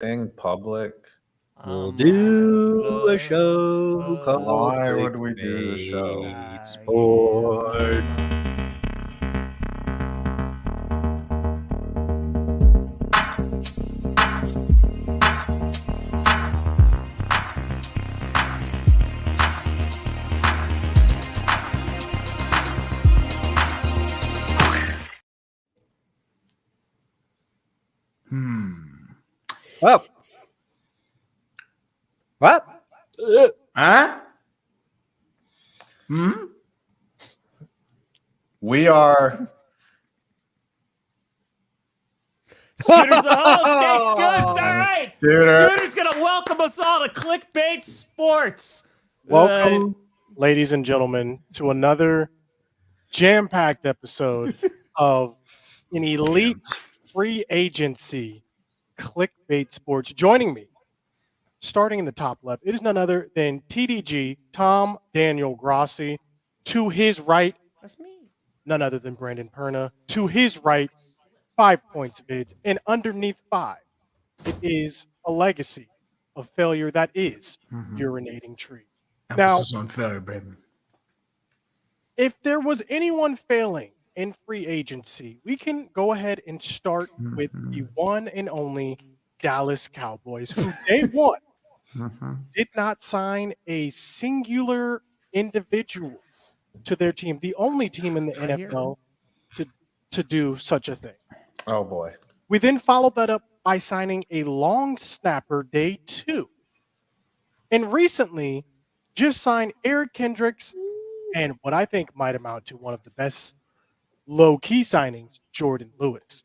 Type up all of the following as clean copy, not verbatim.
thing public. We'll do a show called Why would we do the show? Clickbait Sports. What? What? Huh? We are. Scooter's the host. Hey, Scoots. All right. Scooter. Scooter's going to welcome us all to Clickbait Sports. Welcome, ladies and gentlemen, to another jam-packed episode of an elite free agency, Clickbait Sports. Joining me, starting in the top left, it is none other than TDG, Tom Daniel Grossi. To his right, That's me. none other than Brandon Perna. To his right, 5 points vids. And underneath 5, it is a legacy of failure that is urinating tree. Emphasis on failure, baby. If there was anyone failing in free agency, we can go ahead and start with the one and only Dallas Cowboys, who day one did not sign a singular individual to their team, the only team in the NFL to do such a thing. Oh boy. We then followed that up by signing a long snapper day 2. And recently just signed Eric Kendricks and what I think might amount to one of the best low-key signings, Jordan Lewis.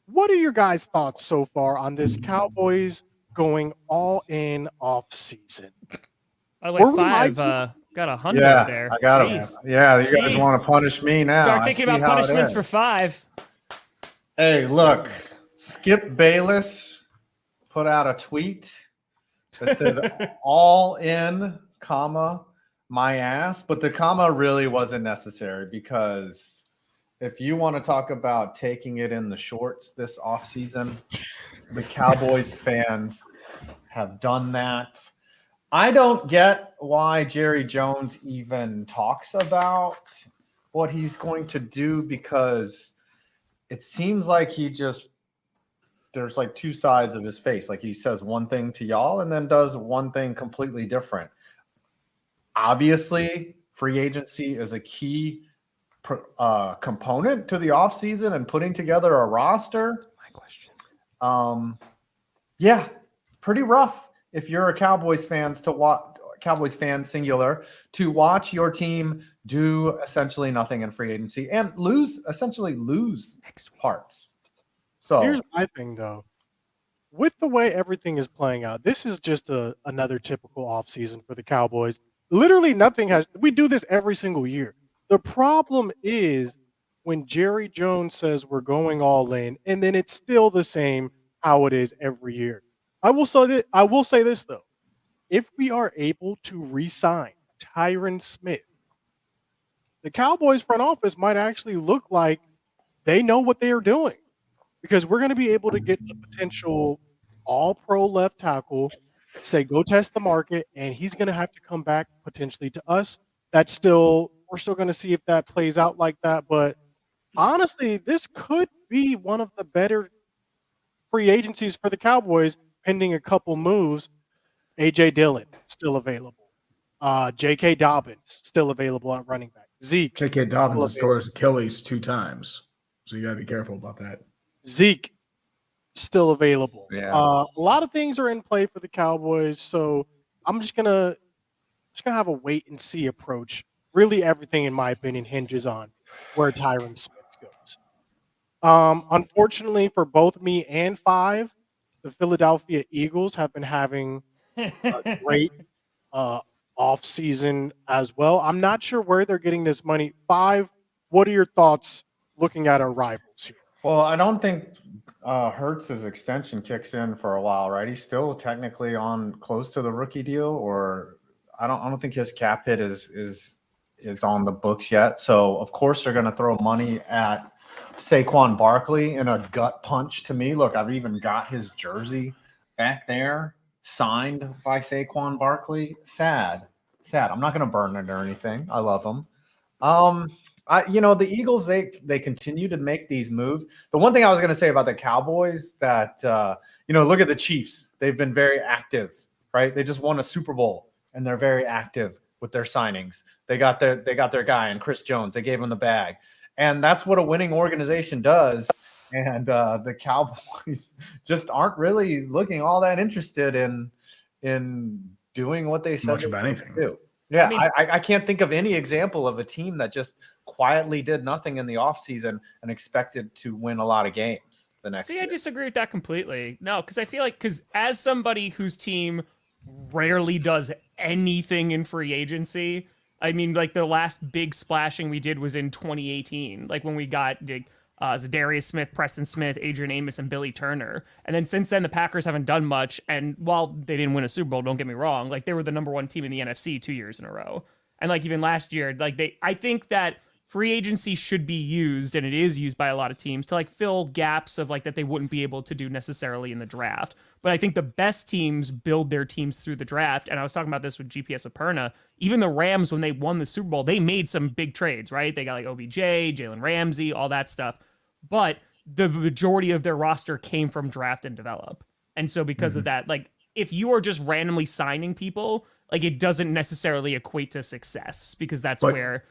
What are your guys' thoughts so far on this Cowboys going all in off season? By the way, 5 got 100 Yeah, there. I got him. Jeez. Yeah, you guys Jeez. want to punish me now. Start I thinking see about how it punishments is. for 5. Hey, look, Skip Bayless put out a tweet that said all in, comma, my ass. But the comma really wasn't necessary because if you want to talk about taking it in the shorts this offseason, the Cowboys fans have done that. I don't get why Jerry Jones even talks about what he's going to do because it seems like there's like two sides of his face. Like he says one thing to y'all and then does one thing completely different. Obviously, free agency is a key component to the offseason and putting together a roster. My question. Yeah, pretty rough if you're a Cowboys fan singular to watch your team do essentially nothing in free agency and lose parts. So Here's my thing, though. With the way everything is playing out, this is just another typical offseason for the Cowboys. Literally nothing we do this every single year. The problem is when Jerry Jones says we're going all in, and then it's still the same how it is every year. I will say this, though. If we are able to re-sign Tyron Smith, the Cowboys front office might actually look like they know what they are doing because we're going to be able to get a potential all-pro left tackle, say go test the market, and he's going to have to come back potentially to us. We're still going to see if that plays out like that. But honestly, this could be one of the better free agencies for the Cowboys, pending a couple moves. A.J. Dillon, still available. J.K. Dobbins, still available at running back. Zeke. J.K. Dobbins has tore his Achilles 2 times. So you got to be careful about that. Zeke, still available. Yeah. A lot of things are in play for the Cowboys, so I'm just gonna have a wait and see approach. Really, everything, in my opinion, hinges on where Tyron Smith goes. Unfortunately for both me and 5, the Philadelphia Eagles have been having a great off season as well. I'm not sure where they're getting this money. 5, what are your thoughts looking at our rivals here? Well, I don't think Hurts's extension kicks in for a while, right? He's still technically on close to the rookie deal, or I don't think his cap hit is on the books yet. So of course they're going to throw money at Saquon Barkley in a gut punch to me. Look, I've even got his jersey back there signed by Saquon Barkley. Sad. I'm not going to burn it or anything. I love him. The Eagles, they continue to make these moves. The one thing I was going to say about the Cowboys that, look at the Chiefs. They've been very active, right? They just won a Super Bowl and they're very active with their signings. They got their guy and Chris Jones. They gave him the bag. And that's what a winning organization does. And the Cowboys just aren't really looking all that interested in doing what they said Much of anything. do. Yeah, I can't think of any example of a team that just quietly did nothing in the offseason and expected to win a lot of games the next year. I disagree with that completely. No, because I feel like as somebody whose team rarely does anything in free agency, I mean, like the last big splashing we did was in 2018, like when we got Zadarius Smith, Preston Smith, Adrian Amos, and Billy Turner. And then since then, the Packers haven't done much. And while they didn't win a Super Bowl, don't get me wrong, like they were the number one team in the NFC 2 years in a row. And like even last year, I think that free agency should be used, and it is used by a lot of teams to like fill gaps of like that they wouldn't be able to do necessarily in the draft. But I think the best teams build their teams through the draft. And I was talking about this with GPS Aperna. Even the Rams, when they won the Super Bowl, they made some big trades, right? They got like OBJ, Jalen Ramsey, all that stuff. But the majority of their roster came from draft and develop. And so because of that, like if you are just randomly signing people, like it doesn't necessarily equate to success because that's where,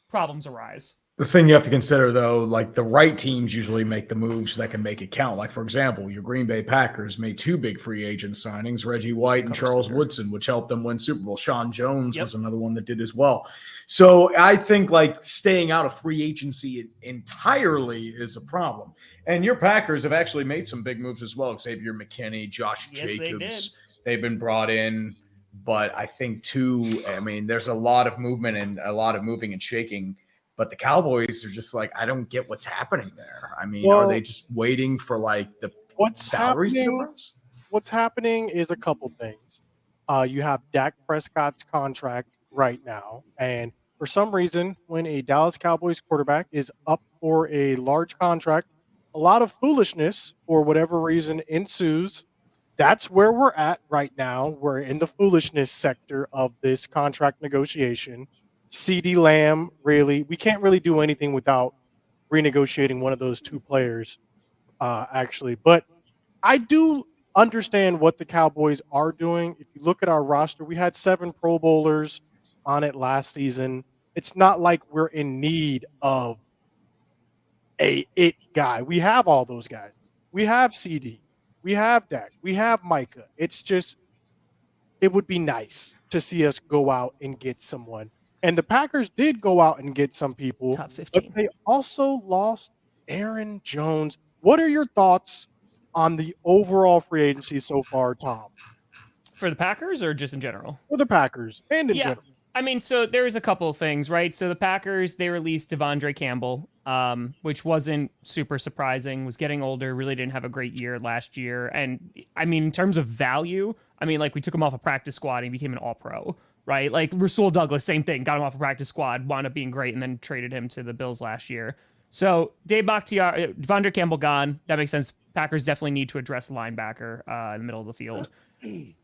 problems arise. The thing you have to consider, though, like the right teams usually make the moves that can make it count. Like, for example, your Green Bay Packers made 2 big free agent signings, Reggie White and Charles Woodson, which helped them win Super Bowl. Sean Jones was another one that did as well. So I think like staying out of free agency entirely is a problem. And your Packers have actually made some big moves as well. Xavier McKinney, Josh Jacobs, they've been brought in. But I think, too, I mean, there's a lot of movement and a lot of moving and shaking. But the Cowboys are just like, I don't get what's happening there. I mean, are they just waiting for like the salaries to rise? What's happening is a couple things. You have Dak Prescott's contract right now. And for some reason, when a Dallas Cowboys quarterback is up for a large contract, a lot of foolishness for whatever reason ensues. That's where we're at right now. We're in the foolishness sector of this contract negotiation. CeeDee Lamb, really, we can't really do anything without renegotiating one of those 2 players, actually. But I do understand what the Cowboys are doing. If you look at our roster, we had 7 Pro Bowlers on it last season. It's not like we're in need of it guy. We have all those guys. We have CD. We have Dak. We have Micah. It's just, it would be nice to see us go out and get someone. And the Packers did go out and get some people. Top 15. But they also lost Aaron Jones. What are your thoughts on the overall free agency so far, Tom? For the Packers or just in general? For the Packers and in general. I mean, so there's a couple of things, right? So the Packers, they released Devondre Campbell, which wasn't super surprising, was getting older, really didn't have a great year last year. And I mean, in terms of value, I mean, like we took him off a practice squad and he became an all-pro, right? Like Rasul Douglas, same thing, got him off a practice squad, wound up being great, and then traded him to the Bills last year. So Dave Bakhtiari, Devondre Campbell gone. That makes sense. Packers definitely need to address linebacker in the middle of the field.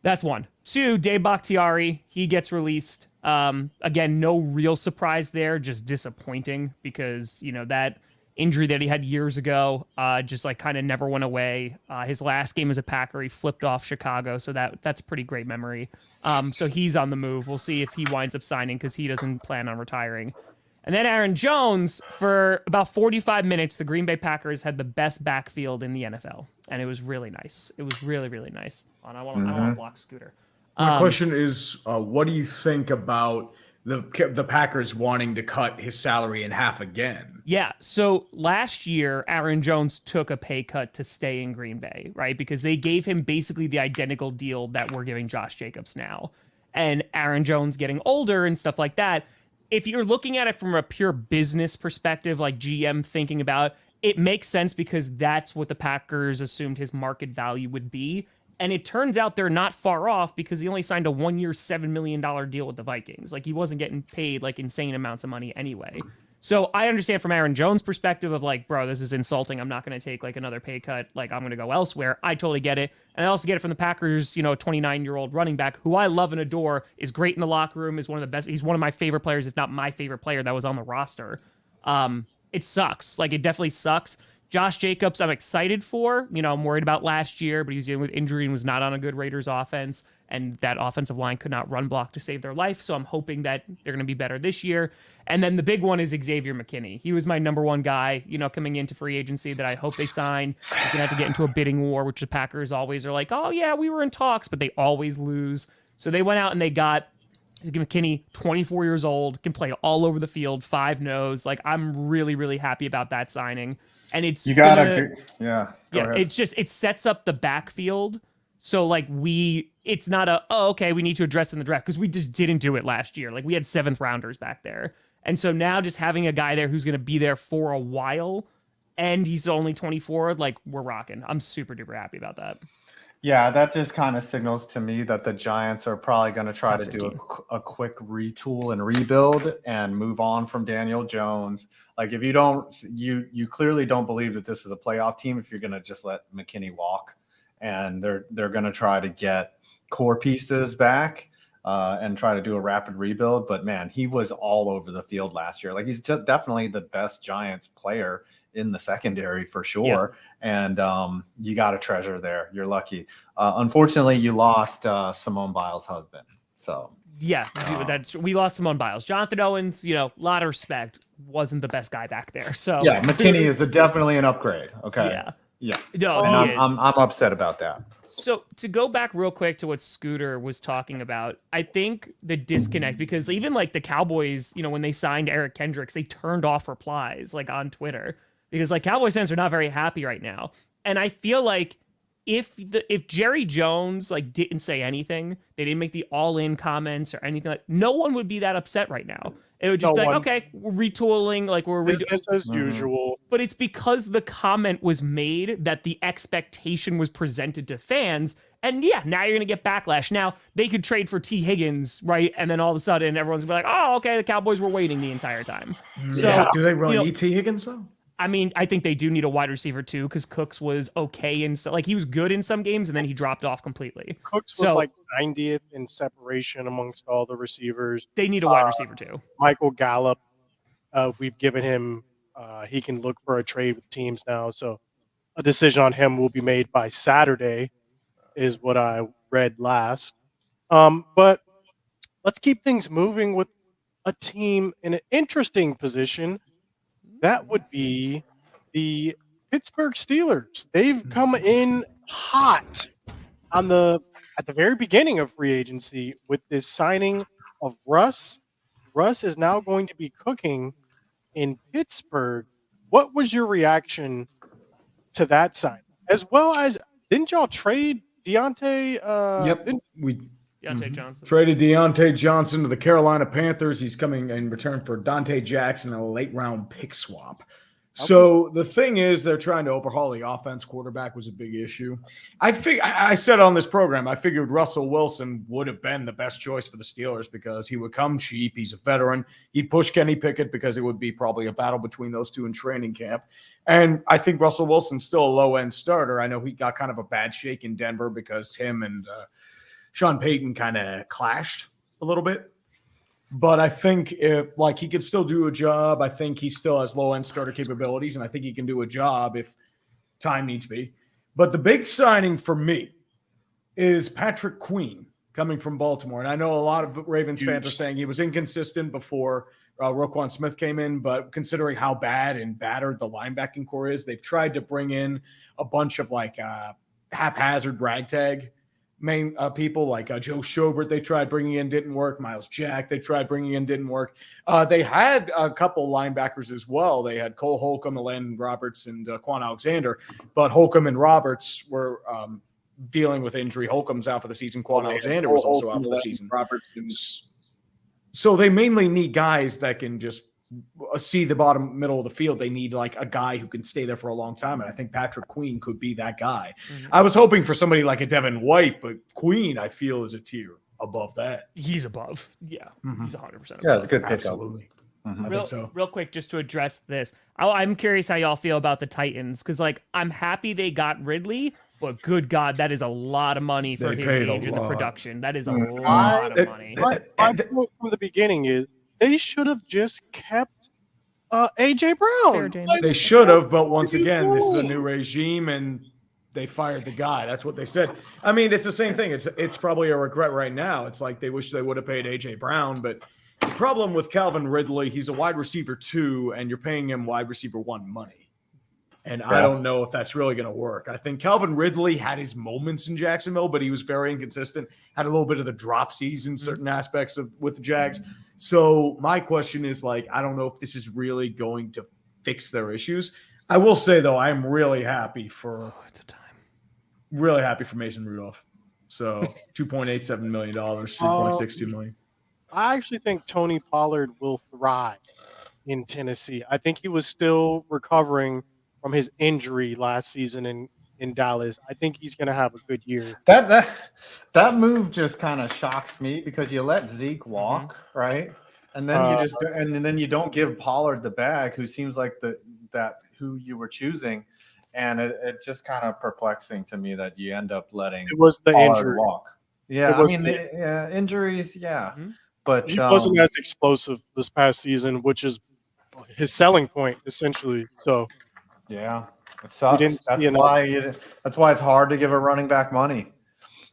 That's 1. 2, Dave Bakhtiari, he gets released. Again, no real surprise there, just disappointing because, you know, that injury that he had years ago just like kind of never went away. His last game as a Packer, he flipped off Chicago, so that's a pretty great memory. So he's on the move. We'll see if he winds up signing because he doesn't plan on retiring. And then Aaron Jones, for about 45 minutes, the Green Bay Packers had the best backfield in the NFL, and it was really nice. It was really, really nice. I don't want to block Scooter. My question is, what do you think about the Packers wanting to cut his salary in half again? Yeah, so last year, Aaron Jones took a pay cut to stay in Green Bay, right? Because they gave him basically the identical deal that we're giving Josh Jacobs now. And Aaron Jones getting older and stuff like that, if you're looking at it from a pure business perspective, like GM thinking about, it makes sense because that's what the Packers assumed his market value would be. And it turns out they're not far off because he only signed a 1-year, $7 million deal with the Vikings. Like he wasn't getting paid like insane amounts of money anyway. So I understand from Aaron Jones' perspective of like, bro, this is insulting. I'm not going to take like another pay cut. Like I'm going to go elsewhere. I totally get it. And I also get it from the Packers, 29-year-old running back who I love and adore, is great in the locker room, is one of the best. He's one of my favorite players, if not my favorite player that was on the roster. It sucks. Like it definitely sucks. Josh Jacobs, I'm excited for. I'm worried about last year, but he was dealing with injury and was not on a good Raiders offense. And that offensive line could not run block to save their life. So I'm hoping that they're going to be better this year. And then the big one is Xavier McKinney. He was my number one guy, coming into free agency that I hope they sign. He's going to have to get into a bidding war, which the Packers always are like, oh, yeah, we were in talks, but they always lose. So they went out and they got McKinney, 24 years old, can play all over the field, 5-nose. Like, I'm really, really happy about that signing. And it's you gotta, it sets up the backfield. So like it's not okay, we need to address in the draft because we just didn't do it last year. Like we had 7th rounders back there. And so now just having a guy there who's going to be there for a while and he's only 24, like we're rocking. I'm super duper happy about that. Yeah, that just kind of signals to me that the Giants are probably going to try to do a quick retool and rebuild and move on from Daniel Jones. Like if you don't, you clearly don't believe that this is a playoff team if you're going to just let McKinney walk. And they're going to try to get core pieces back and try to do a rapid rebuild. But, man, he was all over the field last year. Like, he's just definitely the best Giants player in the secondary for sure. Yeah. And you got a treasure there. You're lucky. Unfortunately, you lost Simone Biles' husband. So, yeah, we lost Simone Biles. Jonathan Owens, a lot of respect, wasn't the best guy back there. So, yeah, McKinney is definitely an upgrade. Okay. Yeah. Yeah, no, I'm upset about that. So to go back real quick to what Scooter was talking about, I think the disconnect, because even like the Cowboys, when they signed Eric Kendricks, they turned off replies like on Twitter because like Cowboys fans are not very happy right now. And I feel like if Jerry Jones like didn't say anything, they didn't make the all-in comments or anything, like no one would be that upset right now. It would just be like, okay, we're retooling, like we're business as usual. But it's because the comment was made that the expectation was presented to fans. And yeah, now you're going to get backlash. Now, they could trade for T. Higgins, right? And then all of a sudden, everyone's going to be like, oh, okay, the Cowboys were waiting the entire time. So, do they really need T. Higgins, though? I mean, I think they do need a wide receiver, too, because Cooks was okay. And like, he was good in some games, and then he dropped off completely. Cooks was like 90th in separation amongst all the receivers. They need a wide receiver, too. Michael Gallup, we've given him, he can look for a trade with teams now. So a decision on him will be made by Saturday, is what I read last. But let's keep things moving with a team in an interesting position. That would be the Pittsburgh Steelers. They've come in hot at the very beginning of free agency with this signing of Russ. Russ is now going to be cooking in Pittsburgh. What was your reaction to that sign? As well as, didn't y'all trade Deontay? Deontay Johnson. Traded Deontay Johnson to the Carolina Panthers. He's coming in return for Dante Jackson and a late-round pick swap. So the thing is, they're trying to overhaul the offense. Quarterback was a big issue. I said on this program, I figured Russell Wilson would have been the best choice for the Steelers because he would come cheap. He's a veteran. He'd push Kenny Pickett because it would be probably a battle between those two in training camp. And I think Russell Wilson's still a low-end starter. I know he got kind of a bad shake in Denver because him and Sean Payton kind of clashed a little bit. But I think he could still do a job. I think he still has low-end starter capabilities, and I think he can do a job if time needs be. But the big signing for me is Patrick Queen coming from Baltimore. And I know a lot of Ravens fans are saying he was inconsistent before Roquan Smith came in, but considering how bad and battered the linebacking core is, they've tried to bring in a bunch of haphazard ragtag main people like Joe Schobert. They tried bringing in, didn't work. Miles Jack, they tried bringing in, didn't work. They had a couple linebackers as well. They had Cole Holcomb, Landon Roberts, and Quan Alexander, but Holcomb and Roberts were dealing with injury. Holcomb's out for the season. Quan Alexander was also out for the season. So they mainly need guys that can just see the bottom middle of the field. They need like a guy who can stay there for a long time. And I think Patrick Queen could be that guy. Mm-hmm. I was hoping for somebody like a Devin White, but Queen, I feel, is a tier above that. He's above. Yeah. Mm-hmm. He's 100% above. Yeah, it's a good pick. Absolutely. Mhm. I Real, think so. real quick, just to address this, I'm curious how y'all feel about the Titans, because like I'm happy they got Ridley, but good God, that is a lot of money for They his paid a age and the lot. production. That is a Mhm. lot of It- money. My point from the beginning is they should have just kept AJ Brown. Fair, James. Like, They should have, but what once are you again, this is a doing? new regime, and they fired the guy. That's what they said. I mean, it's the same thing. It's probably a regret right now. It's like they wish they would have paid AJ Brown, but the problem with Calvin Ridley, he's a wide receiver 2, and you're paying him wide receiver 1 money. And I don't know if that's really going to work. I think Calvin Ridley had his moments in Jacksonville, but he was very inconsistent. Had a little bit of the dropsies in certain aspects with the Jags. So my question is, like, I don't know if this is really going to fix their issues. I will say though, I'm really happy for Mason Rudolph. So $2.87 million, $3.62 million. I actually think Tony Pollard will thrive in Tennessee. I think he was still recovering from his injury last season in Dallas. I think he's going to have a good year. That move just kind of shocks me because you let Zeke walk, right? And then then you don't give Pollard the bag, who seems like that who you were choosing, and it just kind of perplexing to me that you end up letting It was the Pollard injury. walk. Yeah, It I was mean, the- injuries, yeah, Mhm. but He wasn't as explosive this past season, which is his selling point essentially. So yeah, it didn't sucks. see enough. That's why it's hard to give a running back money.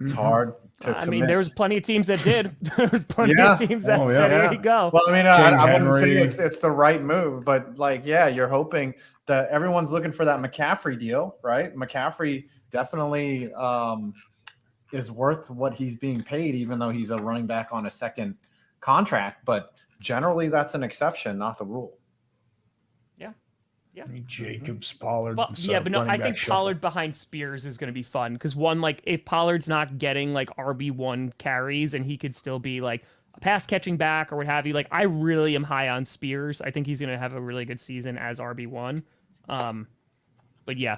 It's hard to I commit. mean, there was plenty of teams that did. There was plenty Yeah. of teams that Oh, yeah. said, "Here Yeah. you go." Well, I mean, King I wouldn't say Henry. it's the right move, but like, yeah, you're hoping that everyone's looking for that McCaffrey deal, right? McCaffrey definitely is worth what he's being paid, even though he's a running back on a second contract. But generally, that's an exception, not the rule. Jacobs, Pollard. Well, this, yeah, but no, running I back think shuffle. Pollard behind Spears is going to be fun because one, like, if Pollard's not getting like RB1 carries and he could still be like a pass catching back or what have you, like, I really am high on Spears. I think he's going to have a really good season as RB1. But yeah,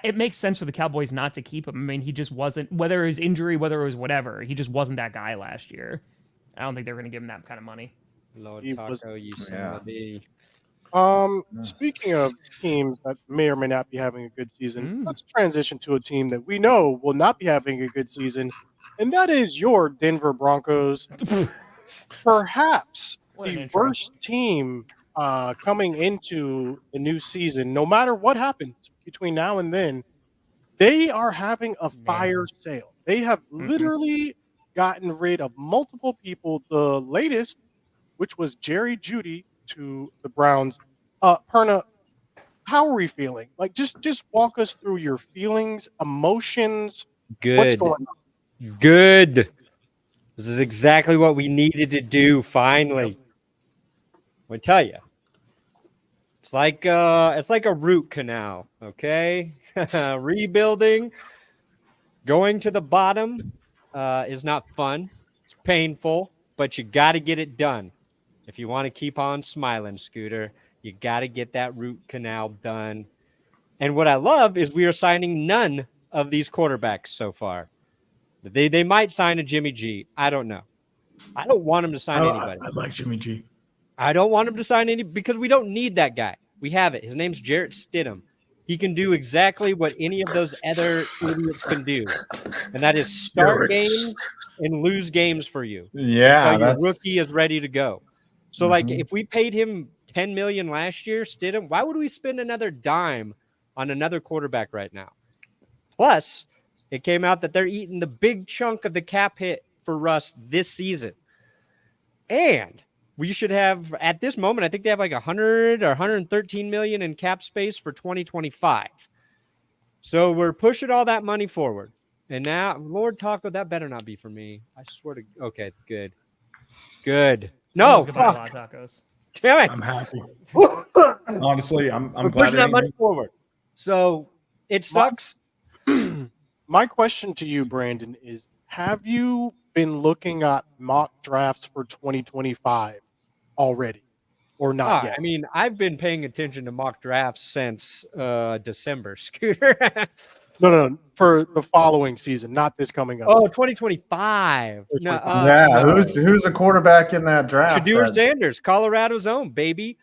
it makes sense for the Cowboys not to keep him. I mean, he just wasn't, whether it was injury, whether it was whatever, he just wasn't that guy last year. I don't think they're going to give him that kind of money. Lord He Taco, was- you son of a bee. Speaking of teams that may or may not be having a good season, Mm. let's transition to a team that we know will not be having a good season, and that is your Denver Broncos. Perhaps What an the intro. worst team coming into the new season. No matter what happens between now and then, they are having a fire sale. They have literally gotten rid of multiple people. The latest, which was Jerry Jeudy to the Browns. Perna, how are we feeling? Like, just walk us through your feelings, emotions. What's Good. going on? Good. This is exactly what we needed to do. Finally, I tell you, it's like a root canal. Okay, rebuilding, going to the bottom is not fun. It's painful, but you got to get it done if you want to keep on smiling, Scooter. You got to get that root canal done. And what I love is we are signing none of these quarterbacks so far. They might sign a Jimmy G. I don't know. I don't want him to sign anybody. I like Jimmy G. I don't want him to sign any because we don't need that guy. We have it. His name's Jarrett Stidham. He can do exactly what any of those other idiots can do, and that is start games and lose games for you. Yeah, Until your rookie is ready to go. So, like, Mhm. if we paid him $10 million last year, Stidham, why would we spend another dime on another quarterback right now? Plus, it came out that they're eating the big chunk of the cap hit for Russ this season. And we should have, at this moment, I think they have like 100 or 113 million in cap space for 2025. So we're pushing all that money forward. And now, Lord Taco, that better not be for me. I swear to. Okay, good. Good. No, Someone's gonna buy a lot fuck. of tacos. Damn it. I'm happy. Honestly, I'm We're glad pushing I that didn't money forward. So it sucks. My question to you, Brandon, is: have you been looking at mock drafts for 2025 already, or not yet? I mean, I've been paying attention to mock drafts since December, Scooter. No, for the following season, not this coming up. Oh, season. 2025. No, yeah, no. who's a quarterback in that draft? Shadeur Sanders, Colorado's own, baby.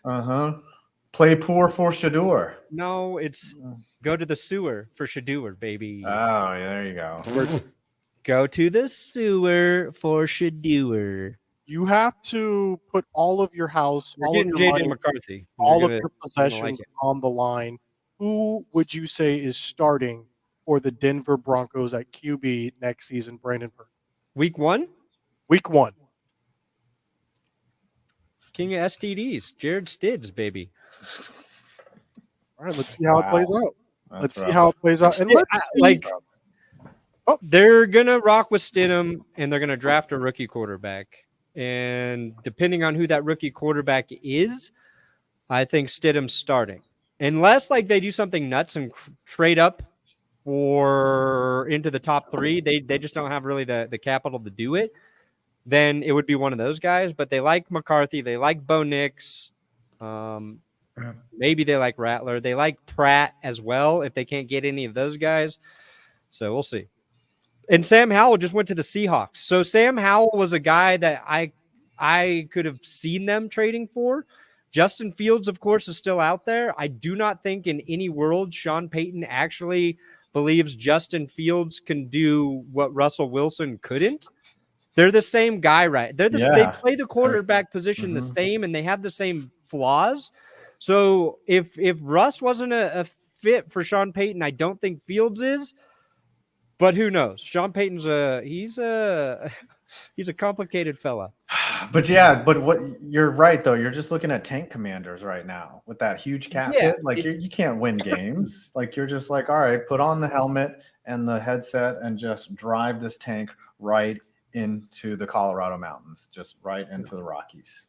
Play poor for Shadeur. No, it's go to the sewer for Shadeur, baby. Oh, yeah, there you go. Go to the sewer for Shadeur. You have to put all of your house, We're all of getting your JJ money, McCarthy. all of your possessions on the line. Who would you say is starting for the Denver Broncos at QB next season, Brandon Burke? Week 1? Week 1. King of STDs, Jared Stidds, baby. All right, let's see how it plays out. That's See how it plays out. And let's see. They're gonna rock with Stidham, and they're gonna draft a rookie quarterback. And depending on who that rookie quarterback is, I think Stidham's starting. Unless like they do something nuts and trade up or into the top 3, they just don't have really the capital to do it. Then it would be one of those guys. But they like McCarthy, they like Bo Nix, maybe they like Rattler, they like Pratt as well. If they can't get any of those guys, so we'll see. And Sam Howell just went to the Seahawks. So Sam Howell was a guy that I could have seen them trading for. Justin Fields, of course, is still out there. I do not think in any world Sean Payton actually believes Justin Fields can do what Russell Wilson couldn't. They're the same guy, right? They play the quarterback position the same, and they have the same flaws. So if Russ wasn't a fit for Sean Payton, I don't think Fields is. But who knows? Sean Payton's he's a complicated fella. But what you're right though. You're just looking at tank commanders right now with that huge cap hit. Like you can't win games. Like you're just like, all right, put on the helmet and the headset and just drive this tank right into the Colorado mountains, just right into the Rockies.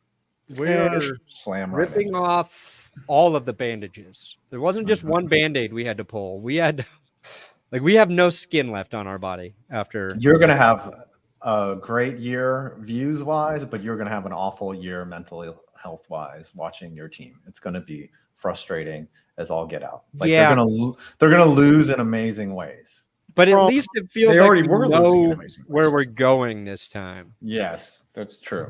We're slam ripping off all of the bandages. There wasn't just one Band-Aid we had to pull. We had we have no skin left on our body after. You're gonna have a great year views wise, but you're gonna have an awful year mentally health wise watching your team. It's gonna be frustrating as all get out. Like they're gonna lose in amazing ways. But at least it feels like we know where we're going this time. Yes, that's true.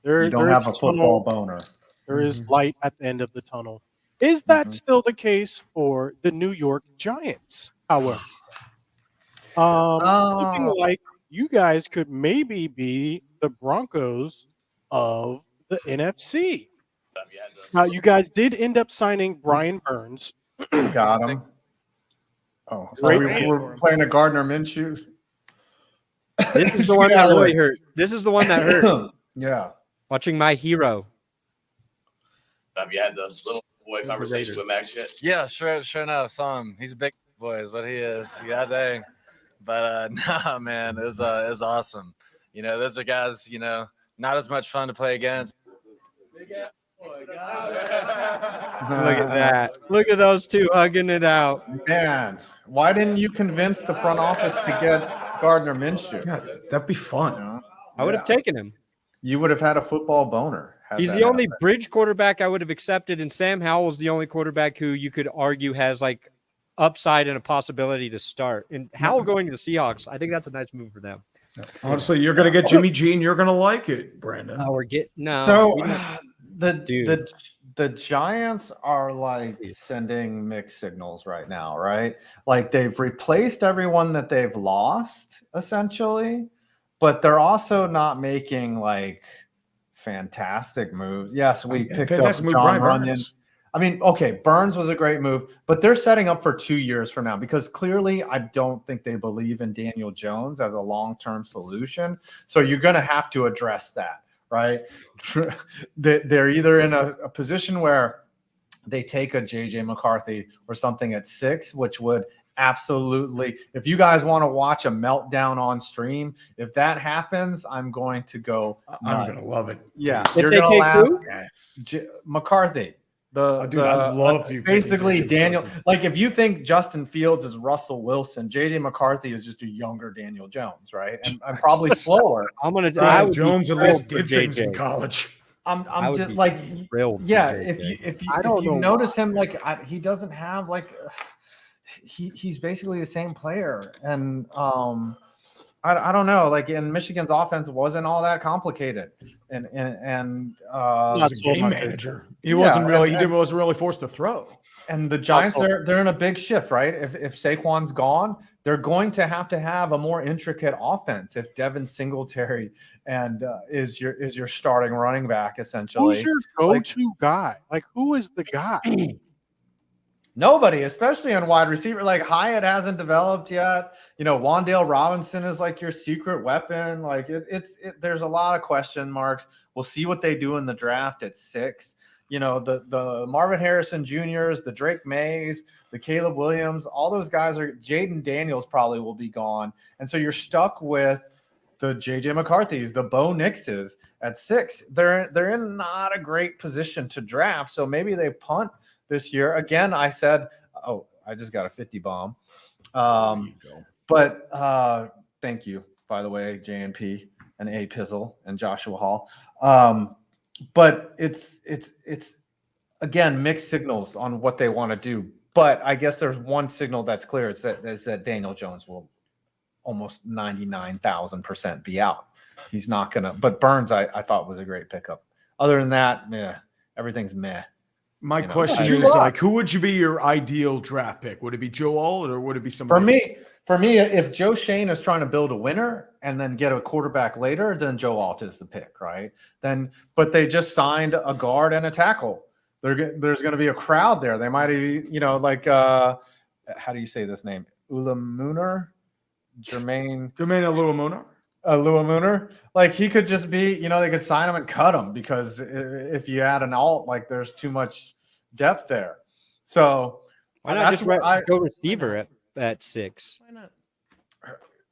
You don't have a football boner. There is light at the end of the tunnel. Is that still the case for the New York Giants? However, looking like you guys could maybe be the Broncos of the NFC. Now, you guys did end up signing Brian Burns. Got him. Oh, we're playing a Gardner Minshew. This is the one that really hurt. This is the one that hurt. Yeah. Watching my hero. Have you had the little boy conversation with Max yet? Yeah, sure enough. Saw him. He's a big boy, is what he is. God dang. But nah, man, it was awesome. You know, those are guys, you know, not as much fun to play against. Look at that. Look at those two hugging it out. Man, why didn't you convince the front office to get Gardner Minshew? Yeah, that'd be fun. I would have taken him. You would have had a football boner. He's the only bridge quarterback I would have accepted, and Sam Howell is the only quarterback who you could argue has like upside and a possibility to start. And Howell going to the Seahawks, I think that's a nice move for them. Honestly, you're going to get Jimmy G, and you're going to like it, Brandon. So the Giants are like sending mixed signals right now, right? Like they've replaced everyone that they've lost, essentially, but they're also not making like fantastic moves. Yes, we picked up John Runyon. I mean, okay, Burns was a great move, but they're setting up for 2 years from now because clearly I don't think they believe in Daniel Jones as a long-term solution. So you're going to have to address that, right? They're either in a position where they take a JJ McCarthy or something at 6, which would absolutely, if you guys want to watch a meltdown on stream, if that happens, I'm going to go nuts. I'm going to love it. Yeah. If they take who? McCarthy. I love you. Basically, Daniel. Like, if you think Justin Fields is Russell Wilson, JJ McCarthy is just a younger Daniel Jones, right? And I'm probably slower. Jones at least did things in college. I'm just like, yeah. If you notice him, like he doesn't have like, he's basically the same player. And I don't know. Like in Michigan's offense wasn't all that complicated, and Not He's a so game much. manager. He wasn't really. and- He wasn't really forced to throw. And the Giants so. they're in a big shift, right? If Saquon's gone, they're going to have a more intricate offense. If Devin Singletary and is your starting running back essentially. Who's your go-to guy? Like, who is the guy? Nobody, especially on wide receiver. Like Hyatt hasn't developed yet. You know, Wan'Dale Robinson is like your secret weapon. Like there's a lot of question marks. We'll see what they do in the draft at 6. You know, the Marvin Harrison Juniors, the Drake Mays, the Caleb Williams, all those guys are Jaden Daniels probably will be gone. And so you're stuck with the JJ McCarthy's, the Bo Nixes at 6. They're in not a great position to draft. So maybe they punt this year. Again, I said, oh, I just got a 50 bomb. But thank you, by the way, JNP and A Pizzle and Joshua Hall. But it's again mixed signals on what they want to do. But I guess there's one signal that's clear. It's that Daniel Jones will almost 99,000% be out. He's not gonna. But Burns, I thought was a great pickup. Other than that, everything's meh. My question is like, who would you be your ideal draft pick? Would it be Joe Alt or would it be somebody else? For me, if Joe Shane is trying to build a winner and then get a quarterback later, then Joe Alt is the pick, right? But they just signed a guard and a tackle. There's going to be a crowd there. They might, like how do you say this name? Ulamuner, Jermaine Uluamuner. Like he could just be, they could sign him and cut him because if you add an alt, like there's too much depth there. So why not just go receiver at 6? Why not?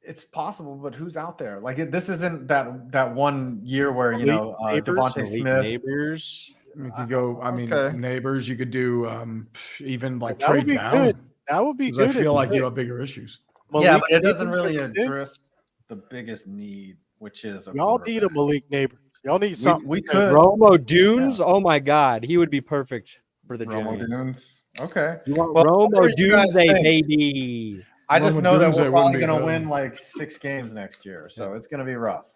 It's possible, but who's out there? Like this isn't that one year where Devontae Smith. Neighbors. You could go. I mean, Neighbors. You could do even like That trade would be down. good. That would be good. I feel like you have bigger issues. Yeah, but it doesn't really address the biggest need, which is y'all need a Malik Neighbors. Y'all need something. We could. Romo Dunes. Yeah. Oh my God, he would be perfect for the Romo Giants. Dunes. Okay. You want Romo Dunes, baby? I just know that we're probably going to good. win like 6 games next year, so it's going to be rough.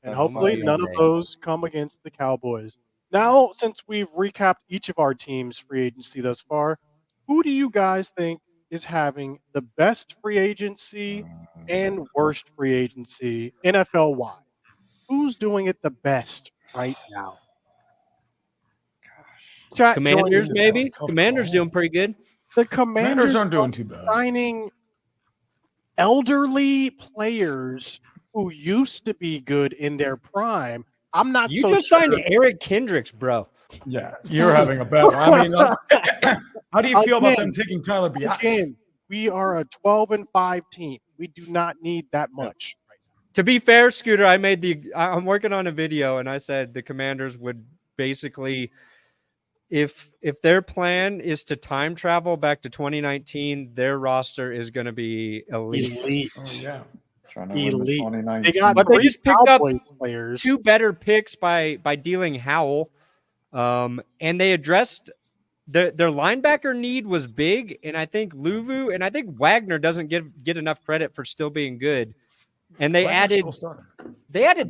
And hopefully none of those come against the Cowboys. Now, since we've recapped each of our teams' free agency thus far, who do you guys think is having the best free agency and worst free agency NFL-wide? Who's doing it the best right now? Chat, Commanders, maybe? Commanders doing pretty good. The Commanders aren't doing too bad. Signing elderly players who used to be good in their prime. I'm not You so just sure. signed Eric Kendricks, bro. Yeah, you're having a bad one. I mean, how do you feel about them taking Tyler Biadasz? Again, we are a 12-5 team. We do not need that much. Right now. To be fair, Scooter, I'm working on a video, and I said the Commanders would basically, if their plan is to time travel back to 2019, their roster is going to be elite. Oh, yeah. Elite. They got but they just picked up players. 2 better picks by dealing Howell, and they addressed their linebacker need was big, and I think Luvu and I think Wagner doesn't get enough credit for still being good. And they added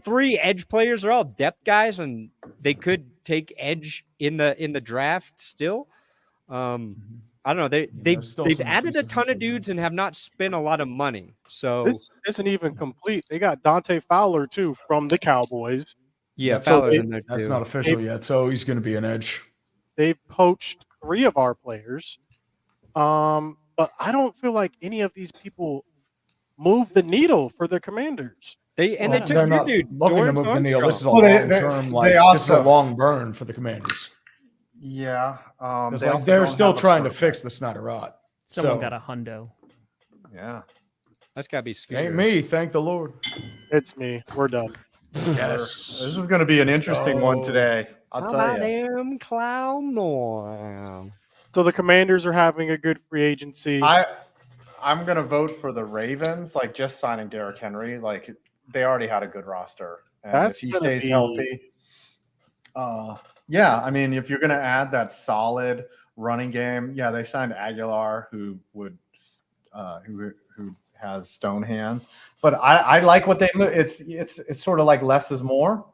3 edge players. They're all depth guys, and they could take edge in the draft still. I don't know. They've added a ton of dudes and have not spent a lot of money. So This isn't even complete. They got Dante Fowler too from the Cowboys. yeah, So Fowler's in there too. That's not official yet, so he's going to be an edge. They've poached 3 of our players. But I don't feel like any of these people move the needle for the Commanders. They took They're your not dude. looking to Dorrance move the needle. This is a Well, long they term. This is a also- long burn for the Commanders. Yeah. They're still trying to fix the Snyder Rot. Someone got a hundo. Yeah. That's got to be scary. Ain't me, thank the Lord. It's me. We're done. Yes. This is going to be an interesting one today. I'll tell you. Damn clown boy. So the Commanders are having a good free agency. I'm going to vote for the Ravens, like just signing Derrick Henry. Like they already had a good roster. And That's if he gonna stays be- healthy. Yeah, I mean, if you're going to add that solid running game. Yeah, they signed Aguilar, who has stone hands. But I like what they. It's sort of like less is more.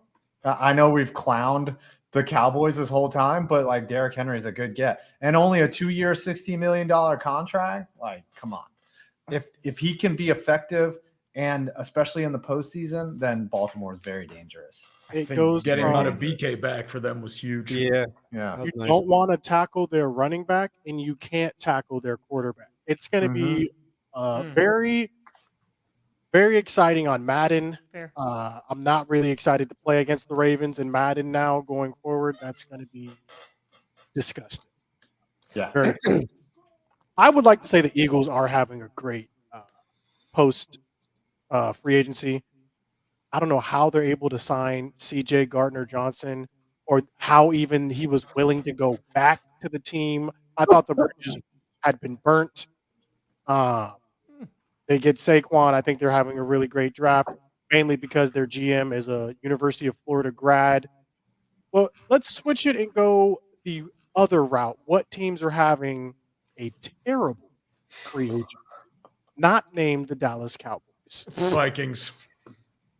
I know we've clowned the Cowboys this whole time, but like Derrick Henry is a good get, and only a 2-year, $60 million contract. Like, come on, if he can be effective, and especially in the postseason, then Baltimore is very dangerous. It goes Getting from, on a BK back for them was huge. Yeah. Yeah, you don't want to tackle their running back, and you can't tackle their quarterback. It's going to be very, very exciting on Madden. Fair. I'm not really excited to play against the Ravens in Madden now going forward. That's going to be disgusting. yeah. Very exciting. I would like to say the Eagles are having a great post free agency. I don't know how they're able to sign CJ Gardner-Johnson, or how even he was willing to go back to the team. I thought the bridges had been burnt. They get Saquon. I think they're having a really great draft, mainly because their GM is a University of Florida grad. Well, let's switch it and go the other route. What teams are having a terrible free agent, not named the Dallas Cowboys? Vikings.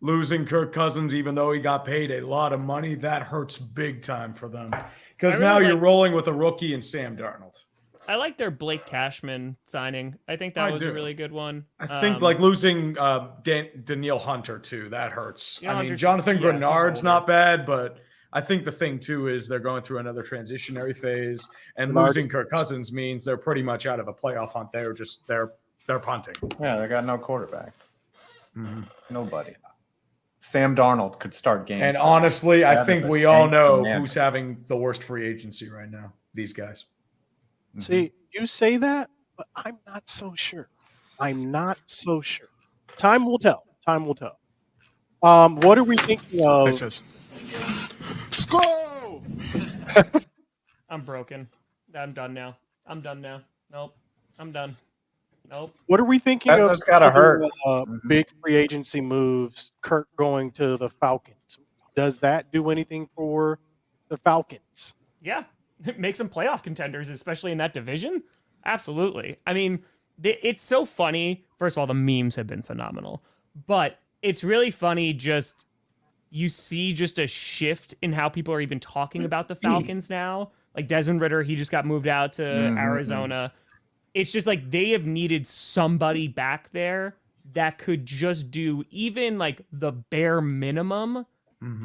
Losing Kirk Cousins, even though he got paid a lot of money, that hurts big time for them. Because now you're rolling with a rookie and Sam Darnold. I like their Blake Cashman signing. I think that was a really good one. I think like losing Danielle Hunter too, that hurts. Yeah, I mean, Hunter's- Jonathan yeah, he's Grenard's older. not bad, but I think the thing too is they're going through another transitionary phase, and Grenard's- losing Kirk Cousins means they're pretty much out of a playoff hunt. They're punting. Yeah, they got no quarterback. Nobody. Sam Darnold could start games. And honestly, I That think is a we all dank know man. who's having the worst free agency right now. These guys. See, you say that, but I'm not so sure. I'm not so sure. Time will tell. Time will tell. What are we thinking of? This is Skull! I'm broken. I'm done now. Nope. I'm done. Nope. What are we thinking That- of? that's gotta hurt. Big free agency moves. Kirk going to the Falcons. Does that do anything for the Falcons? Yeah. Make some playoff contenders, especially in that division. Absolutely. I mean, it's so funny. First of all, the memes have been phenomenal, but it's really funny. Just you see just a shift in how people are even talking about the Falcons now. Like Desmond Ridder, he just got moved out to Arizona. It's just like they have needed somebody back there that could just do even like the bare minimum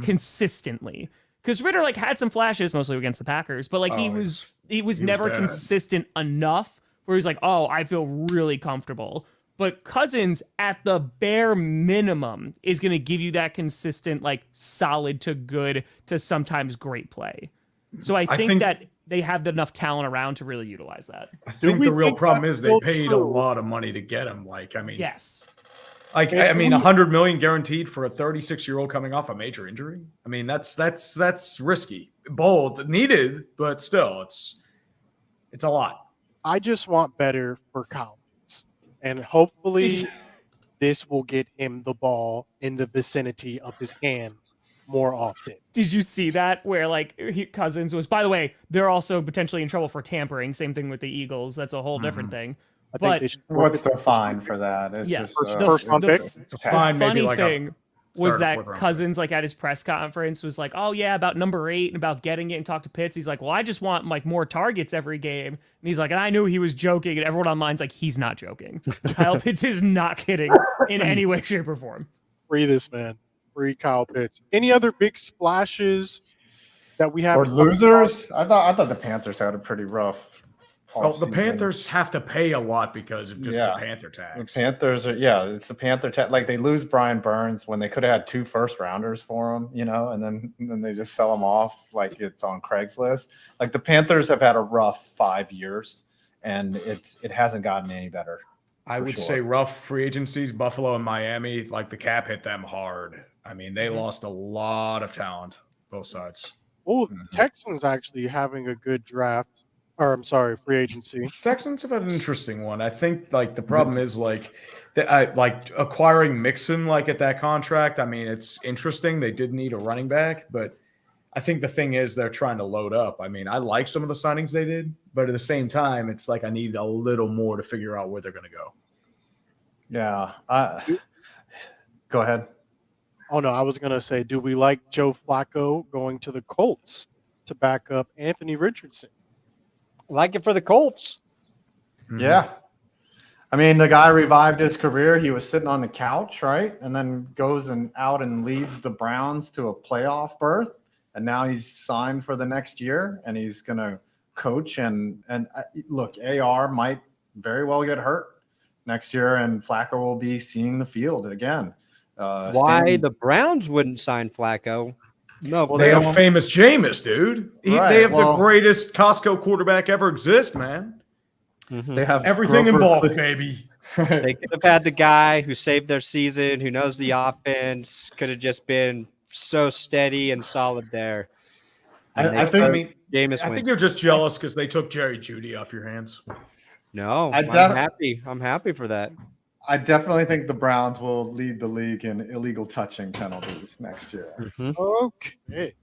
consistently. Because Ridder like had some flashes, mostly against the Packers, but like he was never bad. consistent enough where he's like, oh, I feel really comfortable. But Cousins, at the bare minimum, is going to give you that consistent, like solid to good to sometimes great play. So I think that they have enough talent around to really utilize that. I think we the real think problem that's is they still paid a true? lot of money to get him. Like, I mean, Yes. like I mean, $100 million guaranteed for a 36-year-old coming off a major injury. I mean, that's risky, bold, needed, but still, it's a lot. I just want better for Collins, and hopefully, this will get him the ball in the vicinity of his hand more often. Did you see that where like Cousins was, by the way, they're also potentially in trouble for tampering. Same thing with the Eagles. That's a whole different thing. I think But they should. What's the fine for that? It's Yeah, just first round pick? It's the fine, maybe funny like thing was third or that fourth round Cousins, like at his press conference, was like, "Oh yeah, about number 8 and about getting it," and talk to Pitts. He's like, "Well, I just want like more targets every game." And he's like, "And I knew he was joking," and everyone online's like, "He's not joking." Kyle Pitts is not kidding in any way, shape, or form. Free this man. Free Kyle Pitts. Any other big splashes that we have? or losers. I thought the Panthers had a pretty rough. Well, the offseason. Panthers have to pay a lot because of just Yeah. the Panther The tax. Panthers are it's the Panther like they lose Brian Burns when they could have had 2 first-rounders for him, and then they just sell him off like it's on Craigslist. Like the Panthers have had a rough 5 years, and it hasn't gotten any better. I for would sure. say rough free agencies, Buffalo and Miami, like the cap hit them hard. I mean, they lost a lot of talent, both sides. Oh, the Texans actually having a good draft. Or I'm sorry, free agency. Texans have had an interesting one. I think like the problem is like like acquiring Mixon like at that contract. I mean, it's interesting. They did need a running back, but I think the thing is they're trying to load up. I mean, I like some of the signings they did, but at the same time, it's like I need a little more to figure out where they're going to go. Yeah. Go ahead. Oh no, I was gonna say, do we like Joe Flacco going to the Colts to back up Anthony Richardson? Like it for the Colts. Yeah. I mean, the guy revived his career. He was sitting on the couch, right? And then goes out and leads the Browns to a playoff berth. And now he's signed for the next year, and he's going to coach. And look, AR might very well get hurt next year, and Flacco will be seeing the field again. Why the Browns wouldn't sign Flacco? No, Well, they have famous Jameis, dude. Right, They have the greatest Costco quarterback ever exist, man. They have Everything in Grover bulk, baby. They could have had the guy who saved their season, who knows the offense, could have just been so steady and solid there. I think Jameis I think wins. they're just jealous because they took Jerry Jeudy off your hands. No, I I'm def- happy. I'm happy for that. I definitely think the Browns will lead the league in illegal touching penalties next year. Okay.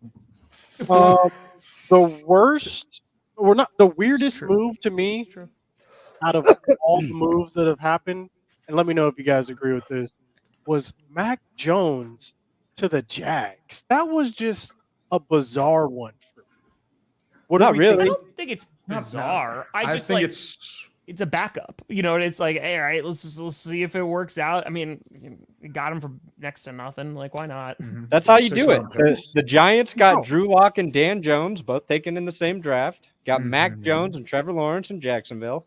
The worst, or not the weirdest move to me out of all the moves that have happened, and let me know if you guys agree with this, was Mac Jones to the Jags. That was just a bizarre one. What Not do we really. I think? don't think it's bizarre. I just think like it's a backup. You know, it's like, hey, all right, let's see if it works out. I mean, you got him for next to nothing. Like, why not? That's how you do it. 6 round The Giants got Drew Lock and Dan Jones, both taken in the same draft. Got Mac Jones and Trevor Lawrence in Jacksonville.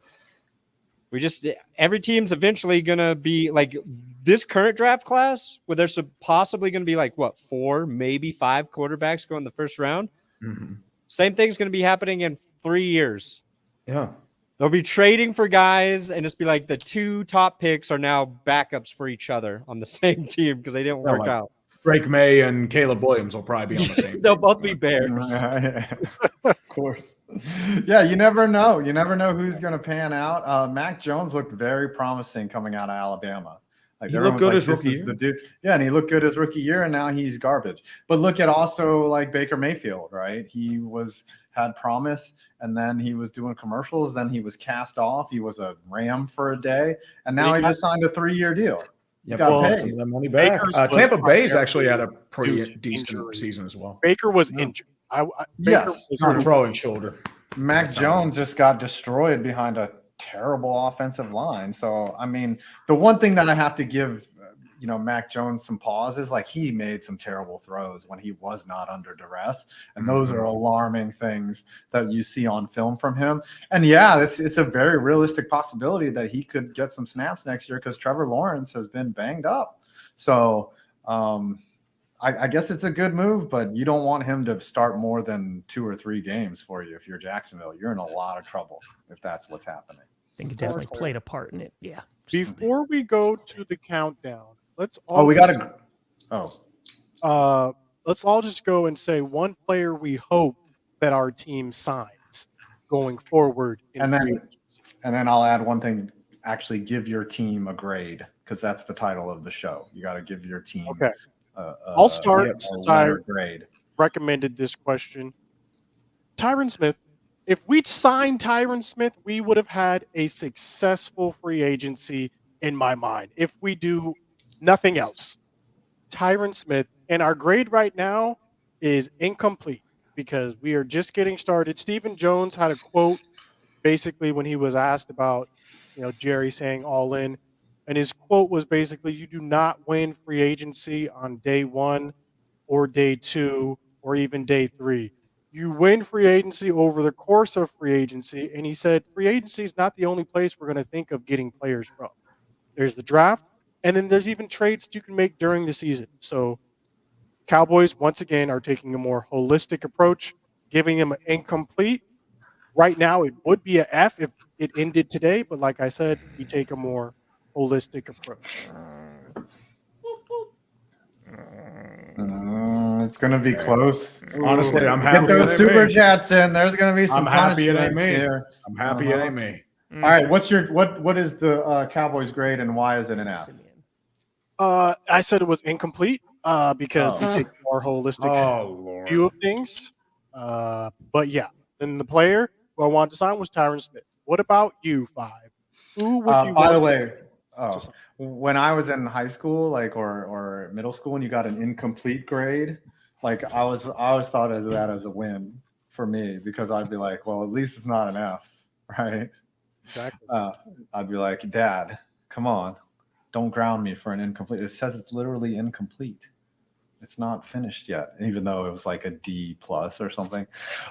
Every team's eventually going to be like this current draft class where there's possibly going to be like, 4, maybe 5 quarterbacks going in the first round. Same thing's going to be happening in 3 years. Yeah. They'll be trading for guys and just be like the 2 top picks are now backups for each other on the same team because they didn't work out. Drake May and Caleb Williams will probably be on the same They'll team. both be Bears. Of course. Yeah, you never know. You never know who's going to pan out. Mac Jones looked very promising coming out of Alabama. Like He looked good his "This rookie is the dude." Yeah, and he looked good his rookie year, and now he's garbage. But look at also like Baker Mayfield, right? He had promise, and then he was doing commercials. Then he was cast off. He was a Ram for a day, and now he just signed a 3-year deal. Yeah, got well, paid. some of that money back. Baker's was Tampa Bay's primarily actually had a due pretty to decent injury. season as well. Baker was injured. Baker Yes. was Not a hurt. throwing shoulder. Mac Jones just got destroyed behind a terrible offensive line. So, I mean, the one thing that I have to give, Mac Jones some pause is like he made some terrible throws when he was not under duress. And those are alarming things that you see on film from him. And yeah, it's a very realistic possibility that he could get some snaps next year because Trevor Lawrence has been banged up. So, I guess it's a good move, but you don't want him to start more than 2 or 3 games for you. If you're Jacksonville, you're in a lot of trouble if that's what's happening. I think it definitely played a part in it. Yeah. Before we go to the countdown, let's all let's all just go and say one player we hope that our team signs going forward. And then I'll add one thing. Actually, give your team a grade because that's the title of the show. You got to give your team. Okay. I'll start since I grade. recommended this question. Tyron Smith. If we'd signed Tyron Smith, we would have had a successful free agency in my mind. If we do nothing else, Tyron Smith, and our grade right now is incomplete because we are just getting started. Stephen Jones had a quote basically when he was asked about, Jerry saying all in. And his quote was basically, you do not win free agency on day 1 or day 2 or even day 3. You win free agency over the course of free agency. And he said, free agency is not the only place we're going to think of getting players from. There's the draft, and then there's even trades you can make during the season. So Cowboys, once again, are taking a more holistic approach, giving them an incomplete. Right now, it would be an F if it ended today. But like I said, we take a more holistic approach. It's going to be close. Honestly, I'm happy. Get those it ain't super me. chats in. There's going to be some I'm happy it ain't punishments me. here. I'm happy it ain't me. All right, what is the Cowboys grade and why is it an F? I said it was incomplete because we take a more holistic Oh Lord. view of things. But yeah, then the player who I wanted to sign was Tyron Smith. What about you, Five? Who would you? By the want way, to sign? when I was in high school, like or middle school, and you got an incomplete grade, like I always thought of that as a win for me because I'd be like, well, at least it's not an F, right? Exactly. I'd be like, Dad, come on, don't ground me for an incomplete. It says it's literally incomplete. It's not finished yet, even though it was like a D+ or something.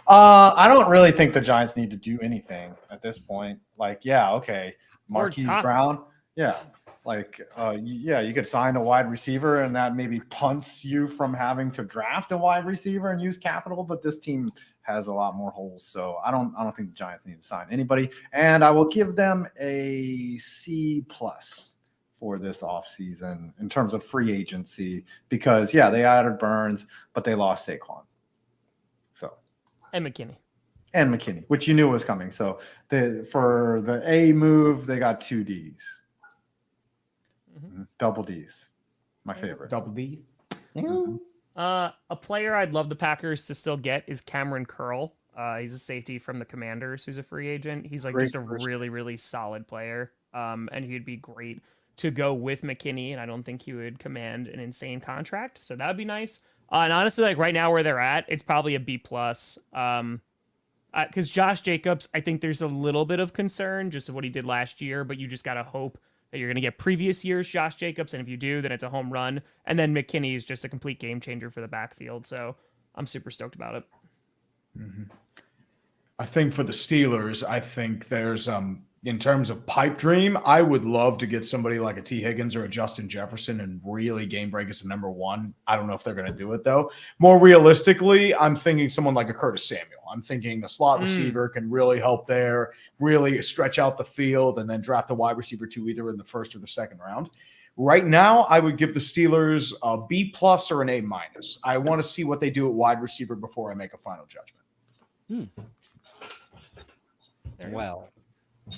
I don't really think the Giants need to do anything at this point. Like, yeah, okay, Marquise tough. Brown, yeah, like, yeah, you could sign a wide receiver, and that maybe punts you from having to draft a wide receiver and use capital. But this team has a lot more holes, so I don't think the Giants need to sign anybody. And I will give them a C+ for this offseason in terms of free agency because, yeah, they added Burns, but they lost Saquon. So And McKinney. and McKinney, which you knew was coming. So for the A move, they got 2 Ds. Double Ds. My favorite. Double D. A player I'd love the Packers to still get is Cameron Curl. He's a safety from the Commanders who's a free agent. He's like Great just a person. really, really solid player. And he'd be great to go with McKinney, and I don't think he would command an insane contract. So that would be nice. And honestly, like right now where they're at, it's probably a B+. Because Josh Jacobs, I think there's a little bit of concern just of what he did last year, but you just got to hope that you're going to get previous year's Josh Jacobs. And if you do, then it's a home run. And then McKinney is just a complete game changer for the backfield. So I'm super stoked about it. I think for the Steelers, I think there's in terms of pipe dream, I would love to get somebody like a T. Higgins or a Justin Jefferson and really game break as a number one. I don't know if they're going to do it though. More realistically, I'm thinking someone like a Curtis Samuel. I'm thinking a slot receiver can really help there, really stretch out the field, and then draft a wide receiver to either in the first or the second round. Right now, I would give the Steelers a B+ or an A-. I want to see what they do at wide receiver before I make a final judgment. Well,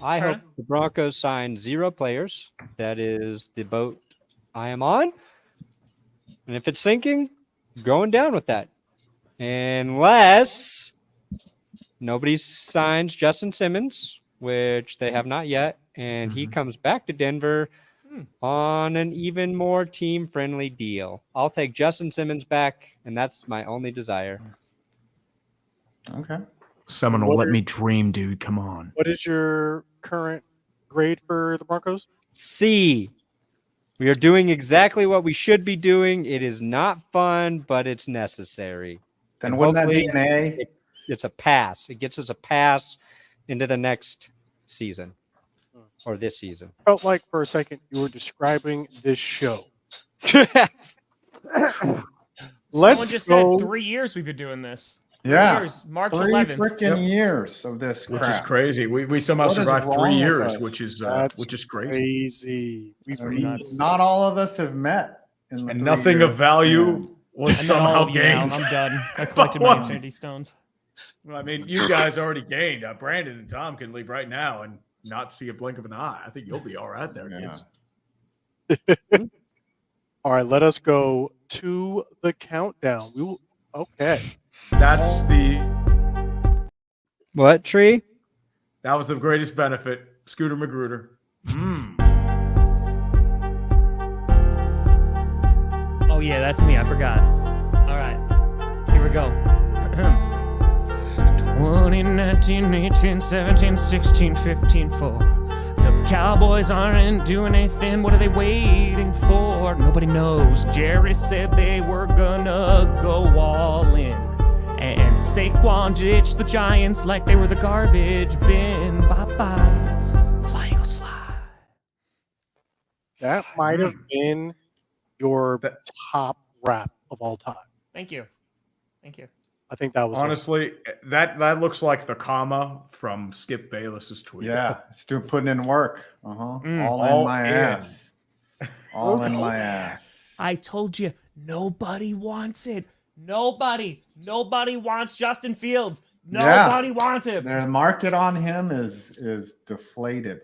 I hope the Broncos sign 0 players. That is the boat I am on. And if it's sinking, going down with that. Unless nobody signs Justin Simmons, which they have not yet, and he comes back to Denver on an even more team-friendly deal. I'll take Justin Simmons back, and that's my only desire. Okay. Seminole, let me dream, dude. Come on. What is your current grade for the Broncos? C. We are doing exactly what we should be doing. It is not fun, but it's necessary. Then And wouldn't that be hopefully an A? It's a pass. It gets us a pass into the next season or this season. Felt like for a second you were describing this show. Someone Let's just go. said 3 years we've been doing this. 3 Yeah. years, March 3 11th. freaking years of this Which crap. is crazy. We somehow What is survived wrong 3 with years, us? which is That's crazy. Crazy. I mean, not all of us have met. In the And 3 nothing years. of value was And then all somehow of you now. gained. I'm done. I collected my Well, Infinity Stones. I mean, you guys already gained. Brandon and Tom can leave right now and not see a blink of an eye. I think you'll be all right there, kids. All right, let us go to the countdown. We will. Okay. That's What, Tree? that was the greatest benefit. Scooter Magruder. Oh, yeah, that's me. I forgot. All right. Here we go. 2019, 18, 17, 16, 15, 4. The Cowboys aren't doing anything. What are they waiting for? Nobody knows. Jerry said they were gonna go all in. And Saquon ditched the Giants like they were the garbage bin. Bye-bye. Fly, Eagles, fly. That might have been your top rap of all time. Thank you. Thank you. I think that was Honestly, that looks like the comma from Skip Bayless's tweet. Yeah, still putting in work. All in All my in. ass. All in my ass. I told you, nobody wants it. Nobody wants Justin Fields. Nobody wants him. Their market on him is deflated.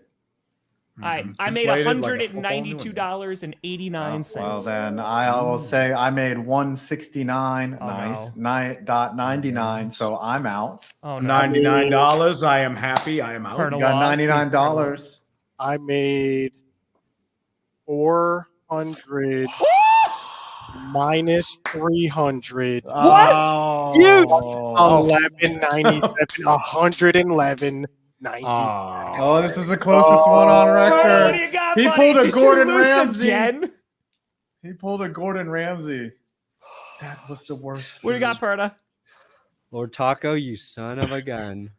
right, I made Inflated like a football New England. $192.89. Well, then I will say I made 169. Oh, Nice. no. 9.99. So I'm out. Oh no. $99. I am happy. I am out. Hurdle. You got Log, please, $99. I made 400 minus 300. What? Oh, Huge. 1197. 111. 97. Oh, this is the closest one on Hurdle, what do record. you got, He buddy? pulled a Did you Gordon lose Ramsay. again? He pulled a Gordon Ramsay. That was the worst. What do you got, Perda? Lord Taco, you son of a gun.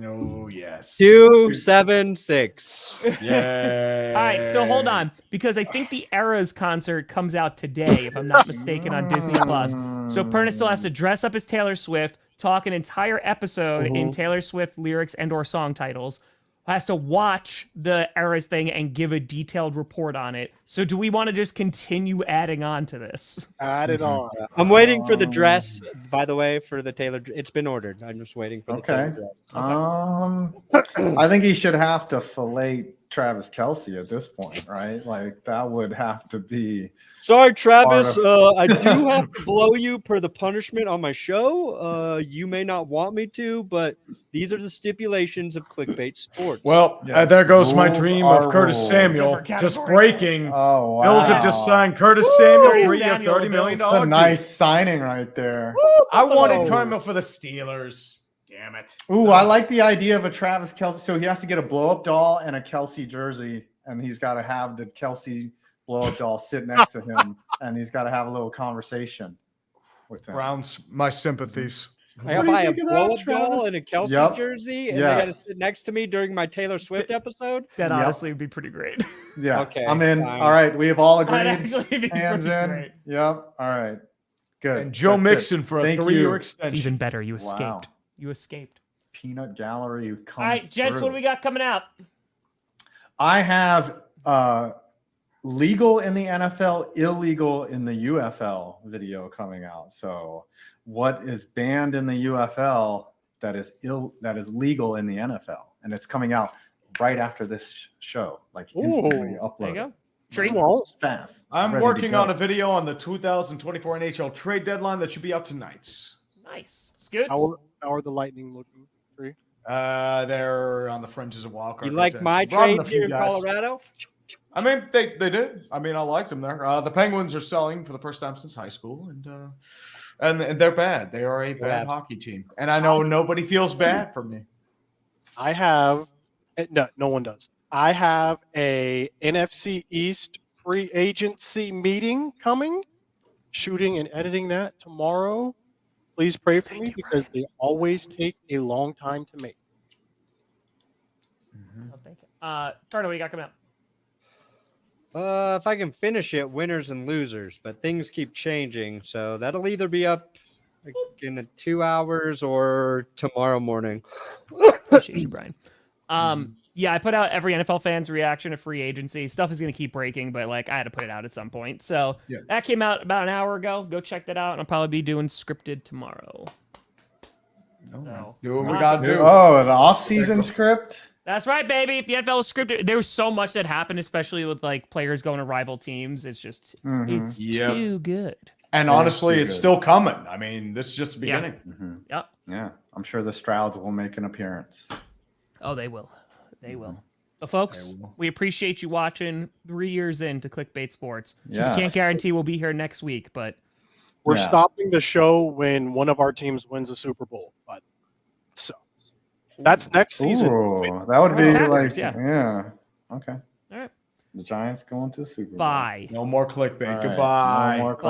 Oh, yes. 276. Yeah. All right, so hold on, because I think the Eras concert comes out today, if I'm not mistaken, on Disney Plus. So Perna still has to dress up as Taylor Swift, talk an entire episode in Taylor Swift lyrics and/or song titles. Has to watch the Eras thing and give a detailed report on it. So do we want to just continue adding on to this? Add it on. I'm waiting for the dress, by the way, for the Taylor. It's been ordered. I'm just waiting for the Okay. Taylor dress. I think he should have to fillet Travis Kelce at this point, right? Like that would have to be. Sorry, Travis. Part I do have to blow you per the punishment on my show. You may not want me to, but these are the stipulations of Clickbait Sports. Well, Yeah. there goes my Rules dream are of Curtis rules. Samuel. Different Just category. breaking. Oh wow! Bills have just signed Curtis Samuel, Curtis 3-year, Samuel, $30 million. Bills. That's a nice signing right there. I wanted Carmel for the Steelers. Damn it. Ooh, I like the idea of a Travis Kelce. So he has to get a blow up doll and a Kelce jersey, and he's got to have the Kelce blow up doll sit next to him, and he's got to have a little conversation with him. Browns, my sympathies. I What do you buy a think of that, blow-up doll Travis? and a Kelsey Yep. jersey, and they got to Yes. sit next to me during my Taylor Swift episode. That Yep. honestly would be pretty great. Yeah. Okay, I'm in. fine. All right. We have all That'd agreed. actually be Hands pretty in. great. Yep. All right. Good. And Joe That's it. Mixon for a Thank 3-year you. It's extension. even better. You Wow. escaped. You escaped. Peanut Gallery comes All right, gents, through. what do we got coming out? I have legal in the NFL, illegal in the UFL video coming out. So, what is banned in the UFL that is legal in the NFL, and it's coming out right after this show, like instantly upload. There you go. it. Tree. Won't. Fast. I'm Ready to working go. on a video on the 2024 NHL trade deadline that should be out tonight. Nice. Scoots. How are the Lightning looking? Tree? They're on the fringes of wild card You like contention. my Brought in a trades few here in guys. Colorado? I mean, they did. I mean, I liked them there. The Penguins are selling for the first time since high school, and they're bad. They are a bad hockey team, and I know nobody feels bad for me. I have no one does. I have a NFC East free agency meeting coming, shooting and editing that tomorrow. Please pray for me because they always take a long time to make. Oh, thank you. Turner, what you got coming out? If I can finish it, winners and losers, but things keep changing, so that'll either be up like in 2 hours or tomorrow morning. Appreciate you, Brian. Yeah, I put out every NFL fan's reaction to free agency. Stuff is going to keep breaking, but like I had to put it out at some point. So that came out about an hour ago. Go check that out, and I'll probably be doing scripted tomorrow. So, Do what we got to do. Oh, an off-season script. that's right, baby. If the NFL was scripted, there was so much that happened, especially with like players going to rival teams. It's just it's Yep. too good. And Very honestly, it's good. still coming. I mean, this is just the Yeah. beginning. Yep. Yeah, I'm sure the Strouds will make an appearance. Oh, they will. They will. But folks, we appreciate you watching 3 years into Clickbait Sports. Yes. Can't guarantee we'll be here next week, but We're Yeah. stopping the show when one of our teams wins the Super Bowl. But so that's next season. Ooh, that would be Packers, like, yeah. yeah. Okay. all right. The Giants going to the Super Bowl. Bye. No more clickbait. All right, Goodbye. No more Bye.